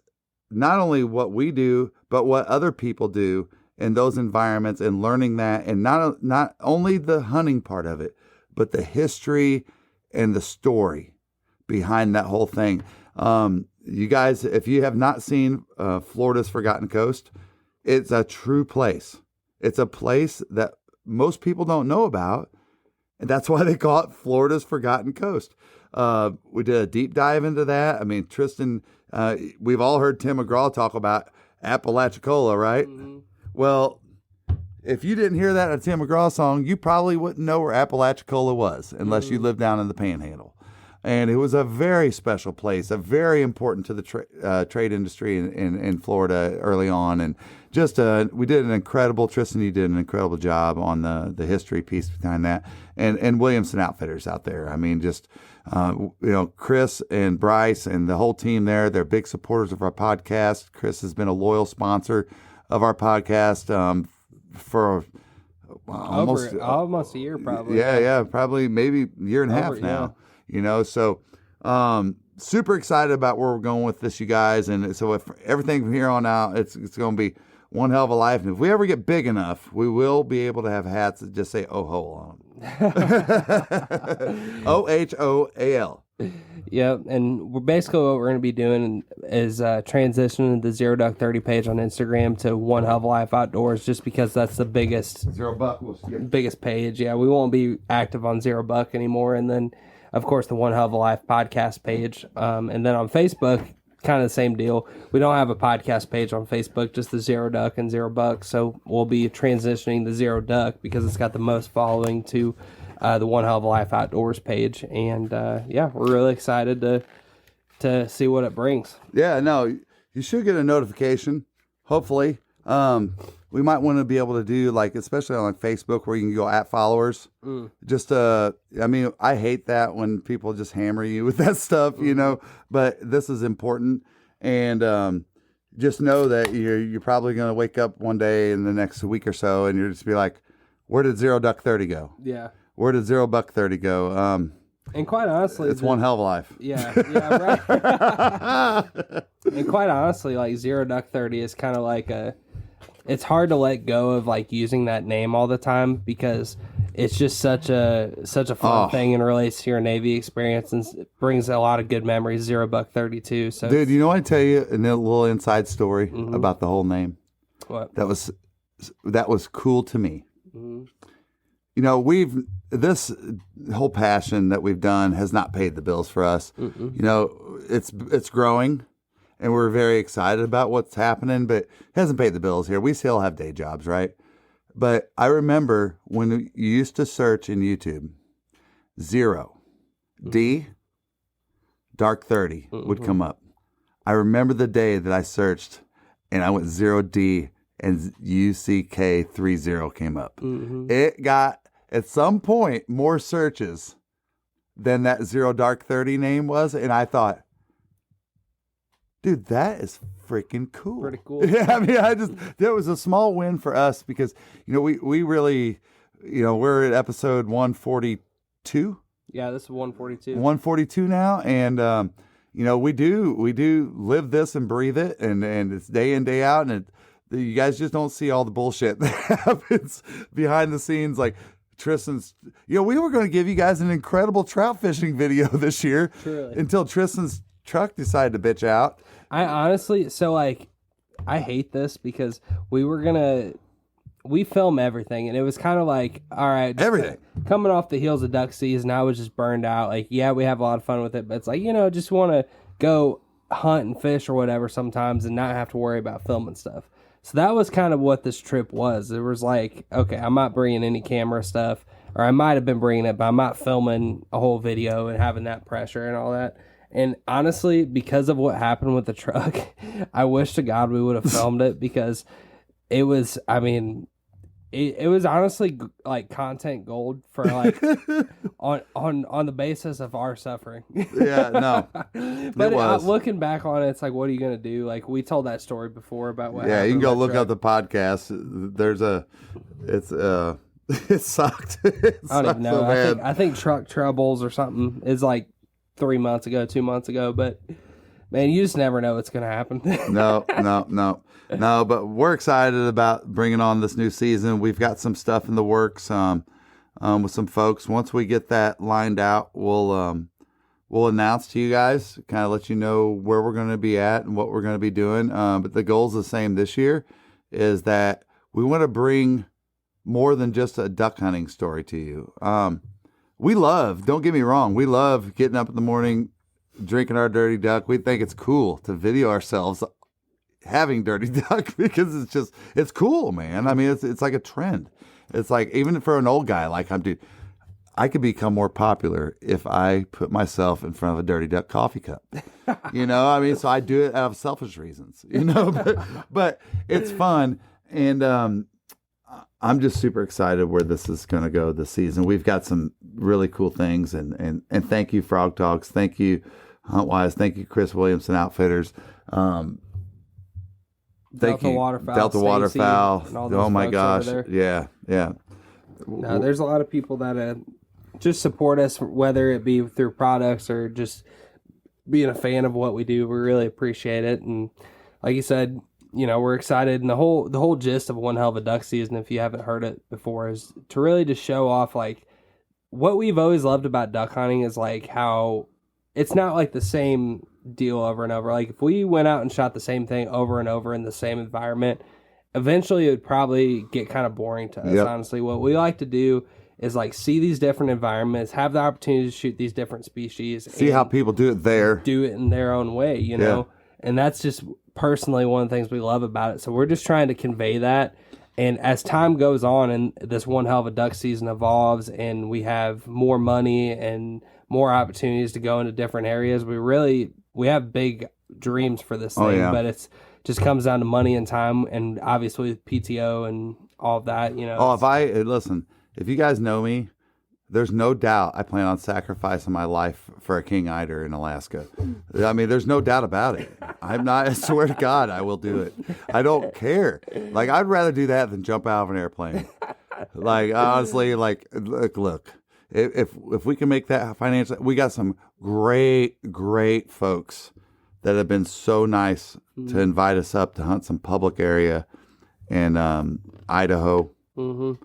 not only what we do, but what other people do in those environments and learning that. And not only the hunting part of it, but the history and the story behind that whole thing. You guys, if you have not seen Florida's Forgotten Coast, it's a true place. It's a place that most people don't know about, and that's why they call it Florida's Forgotten Coast. We did a deep dive into that. I mean, Tristan, we've all heard Tim McGraw talk about Apalachicola, right? Well, if you didn't hear that in a Tim McGraw song, you probably wouldn't know where Apalachicola was unless you lived down in the Panhandle. And it was a very special place, a very important to the trade industry in Florida early on. And just we did an incredible, Tristan, you did an incredible job on the history piece behind that. And Williamson Outfitters out there. I mean, just, Chris and Bryce and the whole team there, they're big supporters of our podcast. Chris has been a loyal sponsor of our podcast for almost a year, probably. Yeah, probably maybe a year and a half now. So super excited about where we're going with this, you guys. And so if everything from here on out, it's going to be one hell of a life. And if we ever get big enough, we will be able to have hats that just say OHOAL on them. OHOAL. Yeah, and basically what we're going to be doing is transitioning the Zero Duck 30 page on Instagram to One Hell of a Life Outdoors, just because that's the biggest page. Yeah, we won't be active on Zero Buck anymore, and then of course the One Hell of a Life podcast page, and then on Facebook, kind of the same deal. We don't have a podcast page on Facebook, just the Zero Duck and Zero Buck. So we'll be transitioning the Zero Duck because it's got the most following to the One Hell of a Life Outdoors page, and we're really excited to see what it brings. Yeah, no, you should get a notification. Hopefully, we're we might want to be able to do like, especially on like Facebook where you can go at followers. Just, I mean, I hate that when people just hammer you with that stuff, you know, but this is important. And, just know that you're probably going to wake up one day in the next week or so and you're just be like, where did Zero Duck 30 go? Yeah. Where did Zero Buck 30 go? And quite honestly, it's one hell of a life. Yeah, right. And quite honestly, like Zero Duck 30 is kind of like it's hard to let go of like using that name all the time because it's just such a fun thing and relates to your Navy experience and brings a lot of good memories. Zero Buck 32. So, dude, you know what I tell you? A little inside story about the whole name. What? That was cool to me. Mm-hmm. You know, this whole passion that we've done has not paid the bills for us. You know, it's growing, and we're very excited about what's happening, but it hasn't paid the bills here. We still have day jobs, right? But I remember when you used to search in YouTube, Zero D Dark 30 would come up. I remember the day that I searched, and I went 0D and UCK 30 came up. It got at some point more searches than that Zero Dark 30 name was, and I thought, dude, that is freaking cool. Pretty cool. Yeah, I mean, that was a small win for us because, you know, we really, you know, we're at episode 142. Yeah, this is 142. 142 now, and you know, we do live this and breathe it, and it's day in, day out, and you guys just don't see all the bullshit that happens behind the scenes. Like Tristan's, you know, we were going to give you guys an incredible trout fishing video this year. Truly. Until Tristan's truck decided to bitch out. I honestly, so like, I hate this because we film everything, and it was kind of like, all right, everything coming off the heels of duck season, I was just burned out. Like, yeah, we have a lot of fun with it, but it's like, you know, just want to go hunt and fish or whatever sometimes and not have to worry about filming stuff. So that was kind of what this trip was. It was like, okay, I'm not bringing any camera stuff, or I might have been bringing it, but I'm not filming a whole video and having that pressure and all that. And honestly, because of what happened with the truck, I wish to God we would have filmed it because it was, I mean, it was honestly like content gold for like on the basis of our suffering. Yeah, no. But looking back on it, it's like, what are you gonna do? Like we told that story before about what. Yeah, happened you can go with look truck. up the podcast. It sucked. I don't even know. So I think Truck Troubles or something is like 2 months ago, but man, you just never know what's gonna happen. No, but we're excited about bringing on this new season. We've got some stuff in the works with some folks. Once we get that lined out, we'll announce to you guys, kind of let you know where we're going to be at and what we're going to be doing. But the goal's the same this year, is that we want to bring more than just a duck hunting story to you. Don't get me wrong, we love getting up in the morning, drinking our dirty duck. We think it's cool to video ourselves having dirty duck because it's cool, man. I mean, it's like a trend. It's like, even for an old guy like dude, I could become more popular if I put myself in front of a dirty duck coffee cup. You know, I mean, so I do it out of selfish reasons, you know, but it's fun. And I'm just super excited where this is going to go this season. We've got some really cool things, and thank you, Frog Talks. Thank you, Huntwise. Thank you, Chris Williamson Outfitters. Thank Delta you, Waterfowl, Delta Stacey, Waterfowl. and all those Oh my folks gosh, over there. yeah. No, there's a lot of people that just support us, whether it be through products or just being a fan of what we do. We really appreciate it, and like you said, you know, we're excited. And the whole gist of One Hell of a Duck Season, if you haven't heard it before, is to really just show off like what we've always loved about duck hunting is like how it's not like the same deal over and over. Like if we went out and shot the same thing over and over in the same environment, eventually it would probably get kind of boring to us. Yep. Honestly, what we like to do is like see these different environments, have the opportunity to shoot these different species, See how people do it there. do it in their own way, you know? And that's just personally one of the things we love about it. So we're just trying to convey that. And as time goes on and this One Hell of a Duck Season evolves and we have more money and more opportunities to go into different areas, we have big dreams for this thing, yeah. but it's just comes down to money and time, and obviously with PTO and all of that, you know. Oh, if you guys know me, there's no doubt I plan on sacrificing my life for a king eider in Alaska. I mean, there's no doubt about it. I swear to God, I will do it. I don't care. Like, I'd rather do that than jump out of an airplane. Like, honestly, like, look, if we can make that financial, we got some great folks that have been so nice to invite us up to hunt some public area in Idaho. Mm-hmm.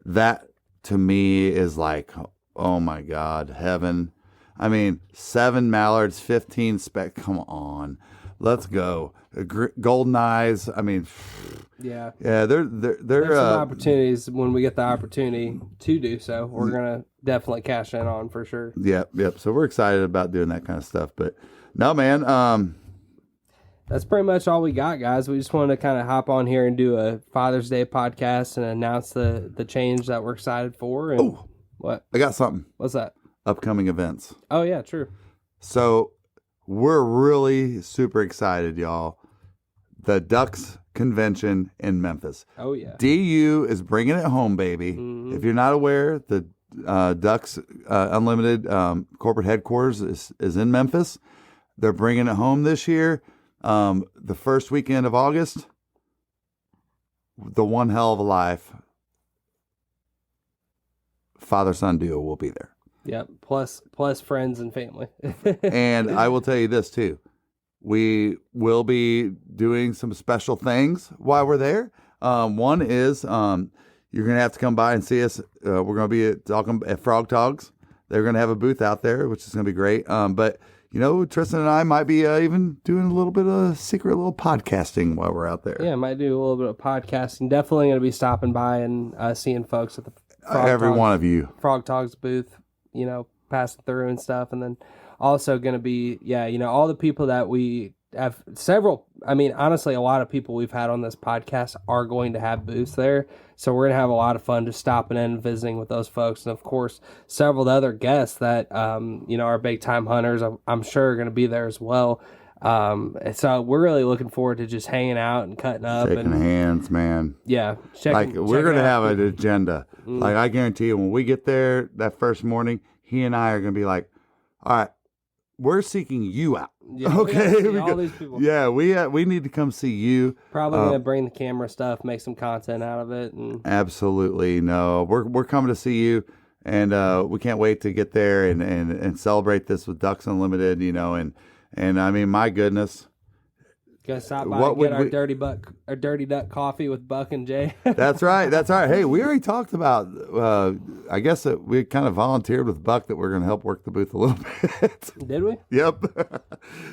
That to me is like, oh my God, heaven. I mean, 7 mallards, 15 spec. Come on, let's go. Golden eyes. I mean, yeah. There's some opportunities when we get the opportunity to do so. We're gonna definitely cash in on for sure. Yep. So we're excited about doing that kind of stuff. But no, man. That's pretty much all we got, guys. We just wanted to kind of hop on here and do a Father's Day podcast and announce the change that we're excited for. And what? I got something. What's that? Upcoming events. Oh, yeah, true. So we're really super excited, y'all. The Ducks Convention in Memphis. Oh, yeah. DU is bringing it home, baby. Mm-hmm. If you're not aware, the Ducks Unlimited corporate headquarters is in Memphis. They're bringing it home this year. The first weekend of August, the One Hell of a Life father-son duo will be there. Yep. Plus friends and family. And I will tell you this too. We will be doing some special things while we're there. One is, you're going to have to come by and see us. We're going to be at Frog Togs. They're going to have a booth out there, which is going to be great. But you know, Tristan and I might be even doing a little bit of secret little podcasting while we're out there. Yeah, might do a little bit of podcasting. Definitely going to be stopping by and seeing folks at the one of you. Frog Togs booth, you know, passing through and stuff. And then also going to be, you know, all the people that we have honestly, a lot of people we've had on this podcast are going to have booths there. So we're going to have a lot of fun just stopping in and visiting with those folks. And of course, several other guests that, you know, are big time hunters, I'm sure are going to be there as well. So we're really looking forward to just hanging out and cutting up. Shaking hands, man. Yeah. We're going to have an agenda. Mm-hmm. Like, I guarantee you, when we get there that first morning, he and I are going to be like, all right, we're seeking you out. Yeah, okay. All these people. Yeah, we need to come see you. Probably gonna bring the camera stuff, make some content out of it. And absolutely, no, we're coming to see you, and we can't wait to get there and celebrate this with Ducks Unlimited. You know, and I mean, my goodness. Gonna stop by and get our Dirty Duck coffee with Buck and Jay. That's right. Hey, we already talked about. I guess that we kind of volunteered with Buck that we're going to help work the booth a little bit. Did we? Yep.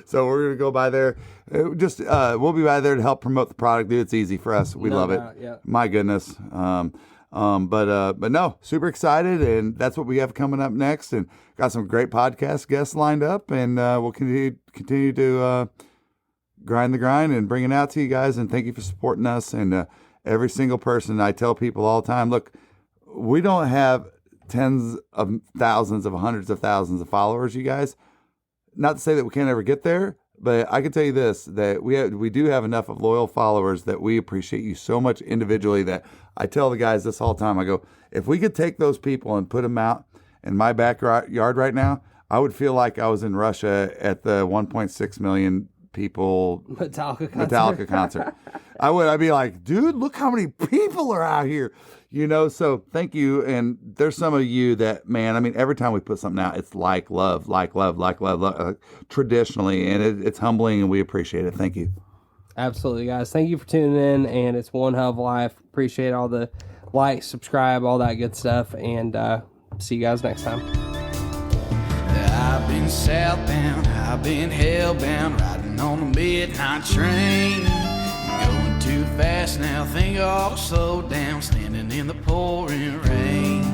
So we're going to go by there. We'll be by there to help promote the product, dude. It's easy for us. We love it. Yeah. My goodness. But no, super excited, and that's what we have coming up next, and got some great podcast guests lined up, and we'll continue to. Grind the grind and bring it out to you guys, and thank you for supporting us. And every single person, I tell people all the time, look, we don't have tens of thousands of hundreds of thousands of followers, you guys. Not to say that we can't ever get there, but I can tell you this, that we do have enough of loyal followers that we appreciate you so much individually, that I tell the guys this all the time. I go, if we could take those people and put them out in my backyard right now, I would feel like I was in Russia at the 1.6 million people Metallica concert. I'd be like, dude, look how many people are out here, you know. So thank you. And there's some of you that, man, I mean, every time we put something out, it's like love, traditionally, and it's humbling, and we appreciate it. Thank you. Absolutely, guys. Thank you for tuning in, and it's One Hell of a Life. Appreciate all the likes, subscribe, all that good stuff, and see you guys next time. I've been southbound, I've been hellbound, riding on the midnight train. Going too fast now, think I'll slow down, standing in the pouring rain.